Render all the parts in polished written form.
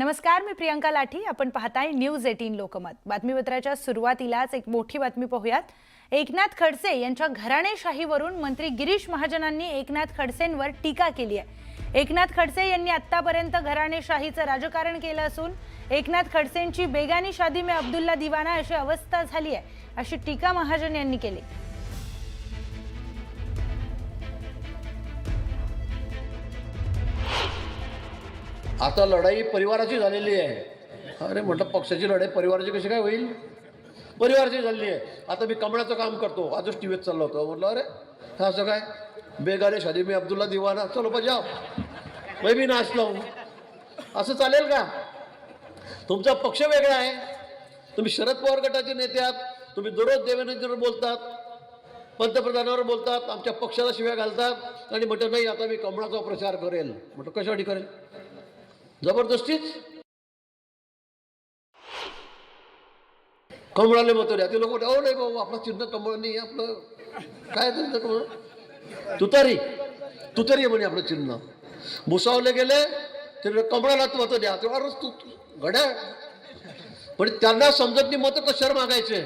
नमस्कार, मी प्रियंका लाठी. आपण पाहताय न्यूज 18 लोकमत. बातमीपत्राच्या सुरुवातीलाच एक मोठी बातमी पाहूयात. एकनाथ खडसे यांच्या घराणेशाहीवरून मंत्री गिरीश महाजनांनी एकनाथ खडसेंवर टीका केली आहे. एकनाथ खडसे यांनी आतापर्यंत घराणेशाहीचं राजकारण केलं असून एकनाथ खडसेंची बेगानी शादी में अब्दुल्ला दिवाना अशी अवस्था झाली आहे, अशी टीका महाजन यांनी केली. आता लढाई परिवाराची झालेली आहे. अरे म्हटलं पक्षाची लढाई परिवाराची कशी काय होईल? परिवाराची झालेली आहे. आता मी कमळाचं काम करतो, आजच टीव्हीत चाललं होतं. म्हटलं अरे हा असं काय, बेगाने शादी में अब्दुल्ला दिवाना, चलो बजाव, मैं भी नाच लावूं. असं चालेल का? तुमचा पक्ष वेगळा आहे. तुम्ही शरद पवार गटाचे नेते आहात. तुम्ही दररोज देवेंद्रजींवर बोलतात, पंतप्रधानावर बोलतात, आमच्या पक्षाला शिव्या घालतात आणि म्हटलं नाही आता मी कमळाचा प्रचार करेल. म्हटलं कशासाठी करेल? जबरदस्तीच कमळाले मत द्या. ते लोक म्हणते अहो नाही भाऊ, आपलं चिन्ह कमळ नाही, आपलं काय चिन्ह कमळ, तुतारी तुतारी म्हणे आपलं चिन्ह. भुसावले गेले ते कमळाला मत द्या. तेव्हा तू घड्या, पण त्यांना समजत नाही मत कशावर मागायचे,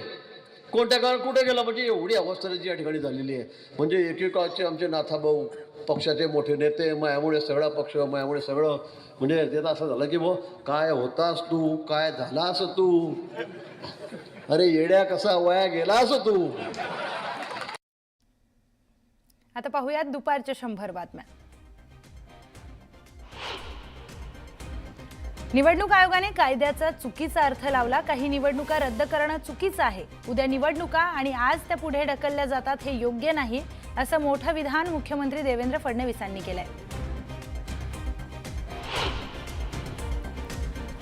कोणत्या काळात कुठे गेला. म्हणजे एवढी अवस्था जी या ठिकाणी झालेली आहे. म्हणजे एकेकाळचे आमचे नाथाभाऊ पक्षाचे मोठे नेते, मायामुळे सगळा पक्ष, मायामुळे सगळं, म्हणजे ते असं झालं की भाऊ काय होतास तू, काय झालास तू, अरे येड्या कसा वया गेलास तू. आता पाहूयात दुपारच्या 100 बातम्या. निवडणूक आयोगाने कायद्याचा चुकीचा अर्थ लावला. काही निवडणुका रद्द करणं चुकीचं आहे. उद्या निवडणुका आणि आज त्या पुढे ढकलल्या जातात, हे योग्य नाही, असं मोठं विधान मुख्यमंत्री देवेंद्र फडणवीसांनी केलंय.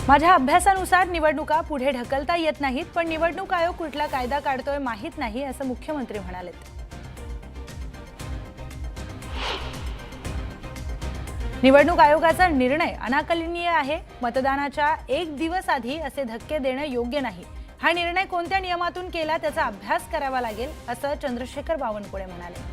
माझ्या अभ्यासानुसार निवडणुका पुढे ढकलता येत नाहीत, पण निवडणूक आयोग कुठला कायदा काढतोय माहीत नाही, असं मुख्यमंत्री म्हणालेत. निवडणूक आयोगाचा निर्णय अनाकलनीय आहे. मतदानाच्या एक दिवस आधी असे धक्के देणं योग्य नाही. हा निर्णय कोणत्या नियमातून केला त्याचा अभ्यास करावा लागेल, असं चंद्रशेखर बावनकुळे म्हणाले.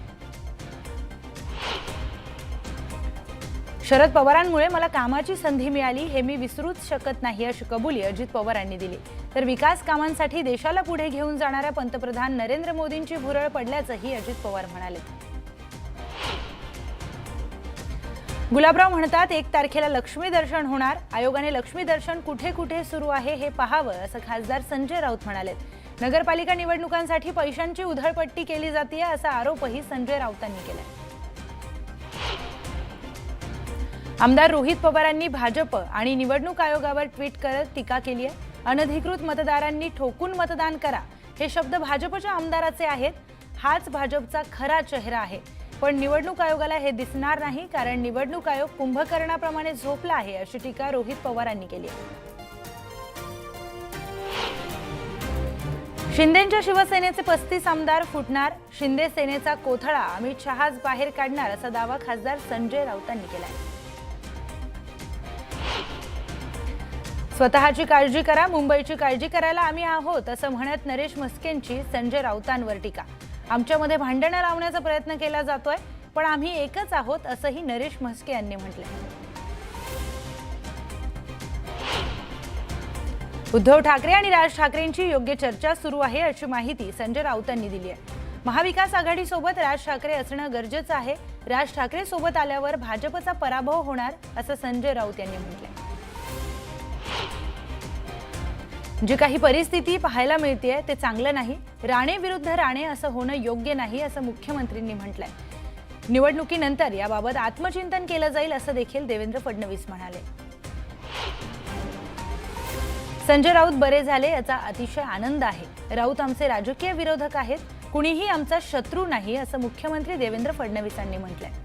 शरद पवारांमुळे मला कामाची संधी मिळाली, हे मी विसरूच शकत नाही, अशी कबुली अजित पवारांनी दिली. तर विकास कामांसाठी देशाला पुढे घेऊन जाणाऱ्या पंतप्रधान नरेंद्र मोदींची भुरळ पडल्याचंही अजित पवार म्हणाले. गुलाबराव म्हणतात 1 तारखेला लक्ष्मी दर्शन होणार. आयोगाने लक्ष्मी दर्शन कुठे कुठे सुरू आहे हे पाहावं, असं खासदार संजय राऊत म्हणाले. नगरपालिका निवडणुकांसाठी पैशांची उधळपट्टी केली जाते, असा आरोपही संजय राऊतांनी केलाय. आमदार रोहित पवारांनी भाजप आणि निवडणूक आयोगावर ट्विट करत टीका केली आहे. अनधिकृत मतदारांनी ठोकून मतदान करा, हे शब्द भाजपच्या आमदाराचे आहेत. हाच भाजपचा खरा चेहरा आहे. पण निवडणूक आयोगाला हे दिसणार नाही, कारण निवडणूक आयोग कुंभकर्णाप्रमाणे झोपला आहे, अशी टीका रोहित पवारांनी केली आहे. शिंदेंच्या शिवसेनेचे 35 आमदार फुटणार. शिंदे सेनेचा कोथळा अमित शहाच बाहेर काढणार, असा दावा खासदार संजय राऊतांनी केलाय. स्वतःची काळजी करा, मुंबईची काळजी करायला आम्ही आहोत, असं म्हणत नरेश म्हस्केंची संजय राऊतांवर टीका. आमच्यामध्ये भांडणं लावण्याचा प्रयत्न केला जातोय, पण आम्ही एकच आहोत, असंही नरेश म्हस्के यांनी म्हटलंय. उद्धव ठाकरे आणि राज ठाकरेंची योग्य चर्चा सुरू आहे, अशी माहिती संजय राऊतांनी दिली आहे. महाविकास आघाडीसोबत राज ठाकरे असणं गरजेचं आहे. राज ठाकरे सोबत आल्यावर भाजपचा पराभव होणार, असं संजय राऊत यांनी म्हटलंय. जी काही परिस्थिती पाहायला मिळतेय ते चांगलं नाही. राणे विरुद्ध राणे असं होणं योग्य नाही, असं मुख्यमंत्र्यांनी म्हटलंय. निवडणुकीनंतर याबाबत आत्मचिंतन केलं जाईल, असं देखील देवेंद्र फडणवीस म्हणाले. संजय राऊत बरे झाले याचा अतिशय आनंद आहे. राऊत आमचे राजकीय विरोधक आहेत, कुणीही आमचा शत्रू नाही, असं मुख्यमंत्री देवेंद्र फडणवीसांनी म्हटलंय.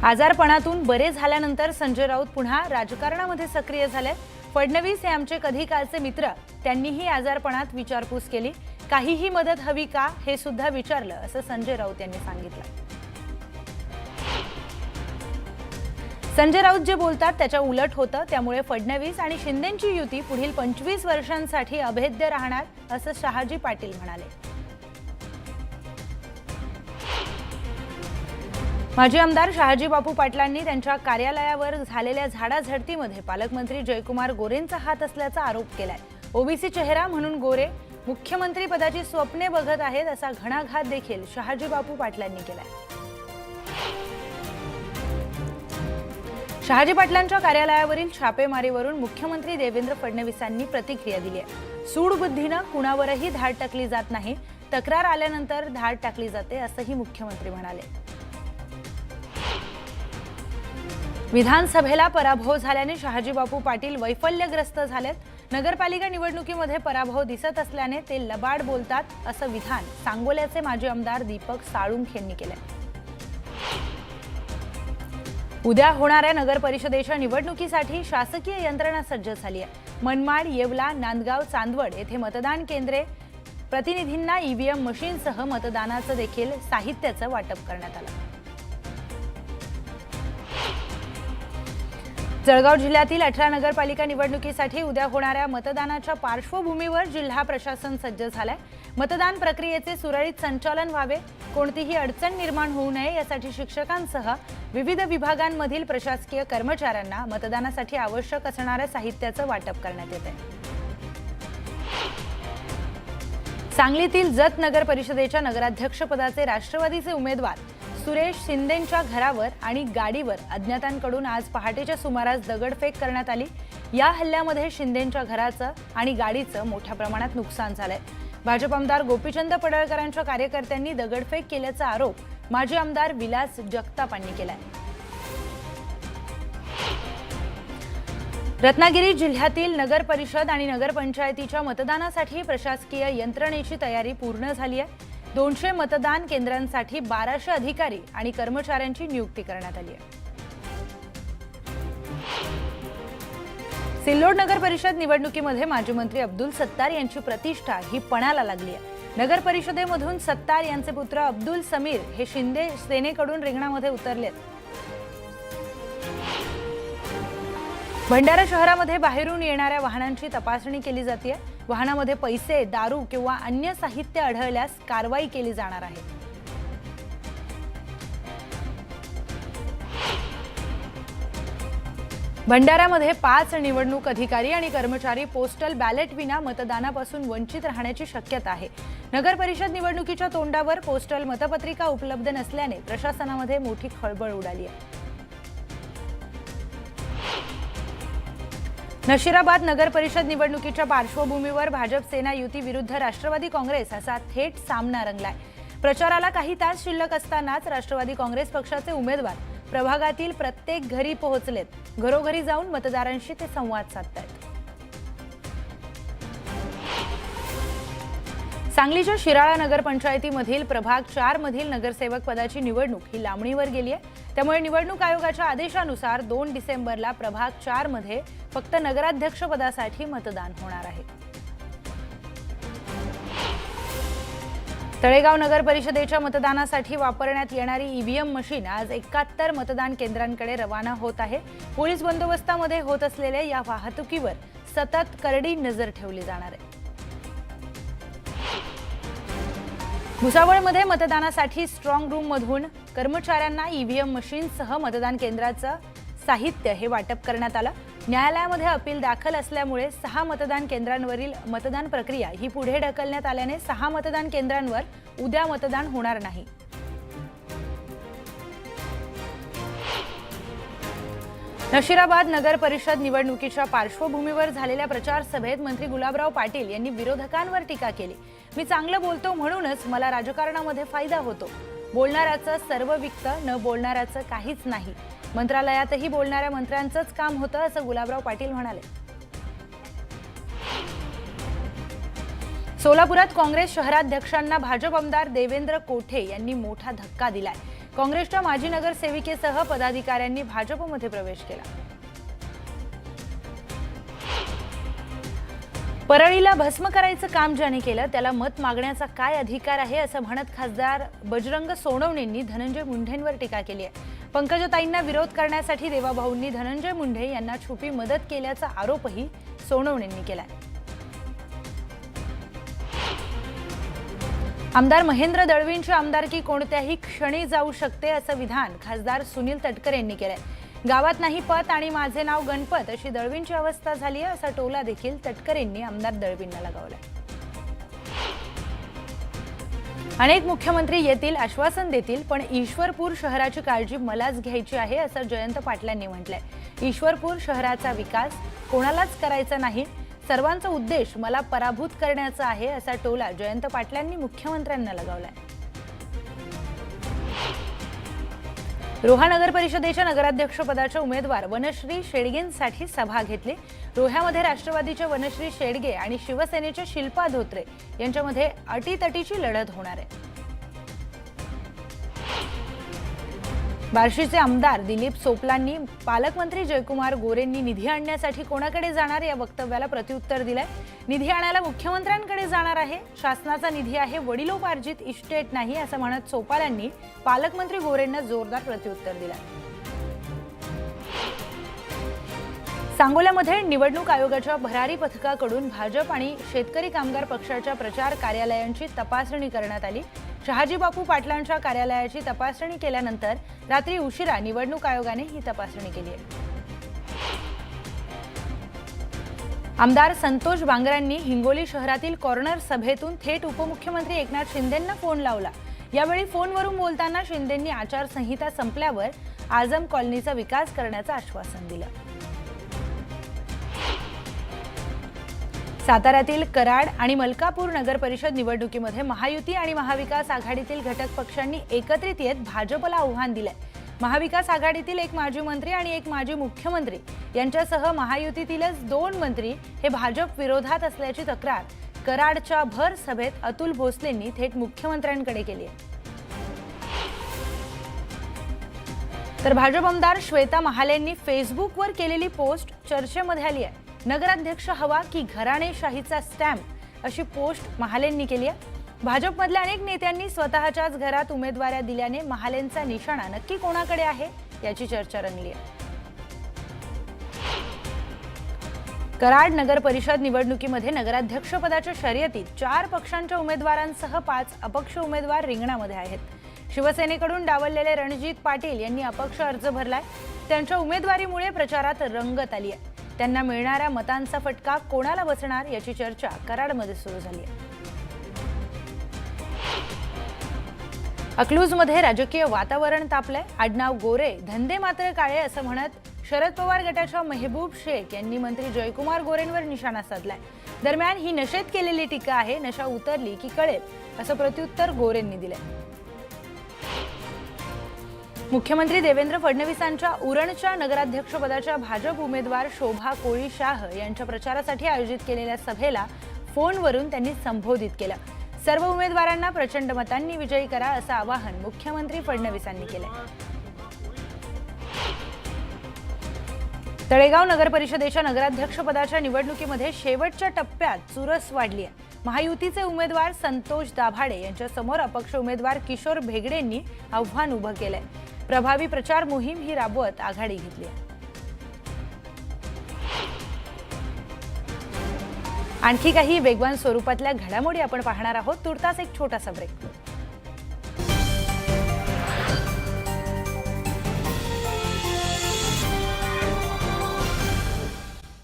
आजारपणातून बरे झाल्यानंतर संजय राऊत पुन्हा राजकारणामध्ये सक्रिय झाले. फडणवीस हे आमचे कधी कालचे मित्र, त्यांनीही आजारपणात विचारपूस केली. काहीही मदत हवी का हे सुद्धा विचारलं, असं संजय राऊत यांनी सांगितलं. संजय राऊत जे बोलतात त्याच्या उलट होतं, त्यामुळे फडणवीस आणि शिंदेंची युती पुढील 25 वर्षांसाठी अभेद्य राहणार, असं शहाजी पाटील म्हणाले. माजी आमदार शहाजी बापू पाटलांनी त्यांच्या कार्यालयावर झालेल्या झाडाझडतीमध्ये पालकमंत्री जयकुमार गोरेंचा हात असल्याचा आरोप केलाय. ओबीसी चेहरा म्हणून गोरे मुख्यमंत्री पदाची स्वप्ने बघत आहेत असा घणाघात देखील शहाजी बापू पाटलांनी केलाय. शहाजी पाटलांच्या कार्यालयावरील छापेमारीवरून मुख्यमंत्री देवेंद्र फडणवीसांनी प्रतिक्रिया दिली आहे. सूडबुद्धीनं कुणावरही धाड टाकली जात नाही, तक्रार आल्यानंतर धाड टाकली जाते असंही मुख्यमंत्री म्हणाले. विधानसभेला पराभव झाल्याने शहाजी बापू पाटील वैफल्यग्रस्त झालेत. नगरपालिका निवडणुकीमध्ये पराभव दिसत असल्याने ते लबाड बोलतात असं विधान सांगोल्याचे माजी आमदार दीपक साळुंखे यांनी केलंय. उद्या होणाऱ्या नगर परिषदेच्या निवडणुकीसाठी शासकीय यंत्रणा सज्ज झाली आहे. मनमाड, येवला, नांदगाव, चांदवड येथे मतदान केंद्रे, प्रतिनिधींना ईव्हीएम मशीनसह मतदानाचं देखील साहित्याचं वाटप करण्यात आलं. जळगाव जिल्ह्यातील 18 नगरपालिका निवडणुकीसाठी उद्या होणाऱ्या मतदानाच्या पार्श्वभूमीवर जिल्हा प्रशासन सज्ज झालंय. मतदान प्रक्रियेचे सुरळीत संचालन व्हावे, कोणतीही अडचण निर्माण होऊ नये यासाठी शिक्षकांसह विविध विभागांमधील प्रशासकीय कर्मचाऱ्यांना मतदानासाठी आवश्यक असणाऱ्या साहित्याचं वाटप करण्यात येत आहे. सांगलीतील जत नगर परिषदेच्या नगराध्यक्षपदाचे राष्ट्रवादीचे उमेदवार सुरेश शिंदेंच्या घरावर आणि गाडीवर अज्ञातांकडून आज पहाटेच्या सुमारास दगडफेक करण्यात आली. या हल्ल्यामध्ये शिंदेंच्या घराचं आणि गाडीचं मोठ्या प्रमाणात नुकसान झालंय. भाजप आमदार गोपीचंद पडळकरांच्या कार्यकर्त्यांनी दगडफेक केल्याचा आरोप माजी आमदार विलास जगतापांनी केलाय. रत्नागिरी जिल्ह्यातील नगर परिषद आणि नगरपंचायतीच्या मतदानासाठी प्रशासकीय यंत्रणेची तयारी पूर्ण झाली आहे. 200 मतदान केंद्रांसाठी 1200 अधिकारी आणि कर्मचाऱ्यांची नियुक्ती करण्यात आली आहे. सिल्लोड नगर परिषद निवडणुकीमध्ये माजी मंत्री अब्दुल सत्तार यांची प्रतिष्ठा ही पणाला लागली आहे. नगर परिषदेमधून सत्तार यांचे पुत्र अब्दुल समीर हे शिंदे सेनेकडून रिंगणामध्ये उतरलेत. भंडारा शहरामध्ये बाहेरून येणाऱ्या वाहनांची तपासणी केली जाते. वाहनामध्ये पैसे, दारू किंवा अन्य साहित्य आढळल्यास कारवाई केली जाणार आहे. भंडाऱ्यामध्ये 5 निवडणूक अधिकारी आणि कर्मचारी पोस्टल बॅलेट विना मतदानापासून वंचित राहण्याची शक्यता आहे. नगर परिषद निवडणुकीच्या तोंडावर पोस्टल मतपत्रिका उपलब्ध नसल्याने प्रशासनामध्ये मोठी खळबळ उडाली आहे. नशिराबाद नगर परिषद निवडणुकीच्या पार्श्वभूमीवर भाजप सेना युती विरुद्ध राष्ट्रवादी काँग्रेस असा थेट सामना रंगलाय. प्रचाराला काही तास शिल्लक असतानाच राष्ट्रवादी काँग्रेस पक्षाचे उमेदवार प्रभागातील प्रत्येक घरी पोहोचलेत. घरोघरी जाऊन मतदारांशी ते संवाद साधतायत. सांगलीच्या शिराळा नगरपंचायतीमधील प्रभाग 4 मधील नगरसेवक पदाची निवडणूक ही लांबणीवर गेली आहे. त्यामुळे निवडणूक आयोगाच्या आदेशानुसार 2 डिसेंबरला प्रभाग 4 मध्ये फक्त नगराध्यक्ष पदासाठी मतदान होणार आहे. तळेगाव नगर परिषदेच्या मतदानासाठी वापरण्यात येणारी ईव्हीएम मशीन आज 71 मतदान केंद्रांकडे रवाना होत आहे. पोलीस बंदोबस्तामध्ये होत असलेल्या या वाहतुकीवर सतत करडी नजर ठेवली जाणार आहे. भुसावळमध्ये मतदानासाठी स्ट्रॉंग रूम मधून कर्मचाऱ्यांना ईव्हीएम मशीनसह मतदान केंद्राचं साहित्य हे वाटप करण्यात आलं. न्यायालयामध्ये अपील दाखल असल्यामुळे 6 मतदान केंद्रांवरील मतदान प्रक्रिया ही पुढे ढकलण्यात आल्याने 6 मतदान केंद्रांवर उद्या मतदान होणार नाही. नशिराबाद नगर परिषद निवडणुकीच्या पार्श्वभूमीवर झालेल्या प्रचार सभेत मंत्री गुलाबराव पाटील यांनी विरोधकांवर टीका केली. मी चांगलं बोलतो म्हणूनच मला राजकारणामध्ये फायदा होतो. बोलणाऱ्याचं सर्व विकतं, न बोलणाऱ्याचं काहीच नाही. मंत्रालयातही बोलणाऱ्या मंत्र्यांचंच काम होतं असं गुलाबराव पाटील म्हणाले. सोलापुरात काँग्रेस शहराध्यक्षांना भाजप आमदार देवेंद्र कोठे यांनी मोठा धक्का दिलाय. काँग्रेसच्या माजी नगरसेविकेसह पदाधिकाऱ्यांनी भाजपमध्ये प्रवेश केला. परळीला भस्म करायचं काम ज्याने केलं त्याला मत मागण्याचा काय अधिकार आहे असं म्हणत खासदार बजरंग सोनवणेंनी धनंजय मुंढेंवर टीका केली आहे. पंकजाताईंना विरोध करण्यासाठी देवाभाऊंनी धनंजय मुंढे यांना छुपी मदत केल्याचा आरोपही सोनवणेंनी केलाय. आमदार महेंद्र दळवींची आमदारकी कोणत्याही क्षणी जाऊ शकते असं विधान खासदार सुनील तटकरे यांनी केलंय। गावात नाही पत आणि माझे नाव गणपत अशी दळवींची अवस्था झाली आहे असा टोला देखील तटकरेंनी आमदार दळवींना लगावलाय। अनेक मुख्यमंत्री येतील, आश्वासन देतील, पण ईश्वरपूर शहराची काळजी मलाच घ्यायची आहे असं जयंत पाटलांनी म्हटलंय। ईश्वरपूर शहराचा विकास कोणालाच करायचा नाही, सर्वांचा उद्देश मला पराभूत करण्याचा आहे असा टोला जयंत पाटलांनी मुख्यमंत्र्यांना लगावलाय। रोहा नगर परिषदेच्या नगराध्यक्षपदाच्या उमेदवार वनश्री शेडगेंसाठी सभा घेतली। रोह्यामध्ये राष्ट्रवादीचे वनश्री शेडगे आणि शिवसेनेचे शिल्पा धोत्रे यांच्यामध्ये अटीतटीची लढत होणार आहे। बार्शीचे आमदार दिलीप सोपलांनी पालकमंत्री जयकुमार गोरेंनी निधी आणण्यासाठी कोणाकडे जाणार या वक्तव्याला प्रत्युत्तर दिलंय। निधी आणायला मुख्यमंत्र्यांकडे जाणार आहे, शासनाचा निधी आहे, वडिलोपार्जित इस्टेट नाही असं म्हणत सोपालांनी पालकमंत्री गोरेंना जोरदार प्रत्युत्तर दिलंय। सांगोल्यामध्ये निवडणूक आयोगाच्या भरारी पथकाकडून भाजप आणि शेतकरी कामगार पक्षाच्या प्रचार कार्यालयांची तपासणी करण्यात आली। शहाजी बापू पाटलांच्या कार्यालयाची तपासणी केल्यानंतर रात्री उशिरा निवडणूक आयोगाने ही तपासणी केली आहे। आमदार संतोष बांगरांनी हिंगोली शहरातील कॉर्नर सभेतून थेट उपमुख्यमंत्री एकनाथ शिंदेंना फोन लावला। यावेळी फोनवरून बोलताना शिंदेंनी आचारसंहिता संपल्यावर आझम कॉलनीचा विकास करण्याचं आश्वासन दिलं। साताऱ्यातील कराड आणि मलकापूर नगर परिषद निवडणुकीमध्ये महायुती आणि महाविकास आघाडीतील घटक पक्षांनी एकत्रित येत भाजपला आव्हान दिलंय। महाविकास आघाडीतील एक माजी मंत्री आणि एक माजी मुख्यमंत्री यांच्यासह महायुतीतीलच 2 मंत्री हे भाजप विरोधात असल्याची तक्रार कराडच्या भर सभेत अतुल भोसलेंनी थेट मुख्यमंत्र्यांकडे केली आहे। तर भाजप आमदार श्वेता महालेंनी फेसबुकवर केलेली पोस्ट चर्चेमध्ये आली आहे। नगराध्यक्ष हवा की घराणेशाहीचा स्टॅम्प अशी पोस्ट महालेंनी केली आहे। भाजपमधल्या अनेक नेत्यांनी स्वतःच्याच घरात उमेदवाऱ्या दिल्याने महालेंचा निशाणा नक्की कोणाकडे आहे याची चर्चा रंगली आहे। कराड नगर परिषद निवडणुकीमध्ये नगराध्यक्षपदाच्या शर्यतीत 4 पक्षांच्या उमेदवारांसह 5 अपक्ष उमेदवार रिंगणामध्ये आहेत। शिवसेनेकडून डावललेले रणजित पाटील यांनी अपक्ष अर्ज भरलाय। त्यांच्या उमेदवारीमुळे प्रचारात रंगत आली आहे। त्यांना मिळणाऱ्या मतांचा फटका कोणाला बसणार याची चर्चा कराडमध्ये सुरू झाली आहे। अकलूजमध्ये राजकीय वातावरण तापलंय। आडनाव गोरे, धंदे मात्र काळे असं म्हणत शरद पवार गटाच्या मेहबूब शेख यांनी मंत्री जयकुमार गोरेंवर निशाणा साधलाय। दरम्यान ही नशेत केलेली टीका आहे, नशा उतरली की कळेल असं प्रत्युत्तर गोरेंनी दिलंय। मुख्यमंत्री देवेंद्र फडणवीसांच्या उरणच्या नगराध्यक्षपदाच्या भाजप उमेदवार शोभा कोळी शाह यांच्या प्रचारासाठी आयोजित केलेल्या सभेला फोनवरून त्यांनी संबोधित केलं। सर्व उमेदवारांना प्रचंड मतांनी विजयी करा असं आवाहन मुख्यमंत्री फडणवीसांनी केलंय। तळेगाव नगर परिषदेच्या नगराध्यक्षपदाच्या निवडणुकीमध्ये शेवटच्या टप्प्यात चुरस वाढली आहे। महायुतीचे उमेदवार संतोष दाभाडे यांच्या समोर अपक्ष उमेदवार किशोर भेगडेंनी आव्हान उभं केलंय। प्रभावी प्रचार मोहीम ही राबवत आघाडी घेतली आहे। आणखी काही वेगवान स्वरूपातल्या घडामोडी आपण पाहणार आहोत। तुर्तास एक छोटासा ब्रेक।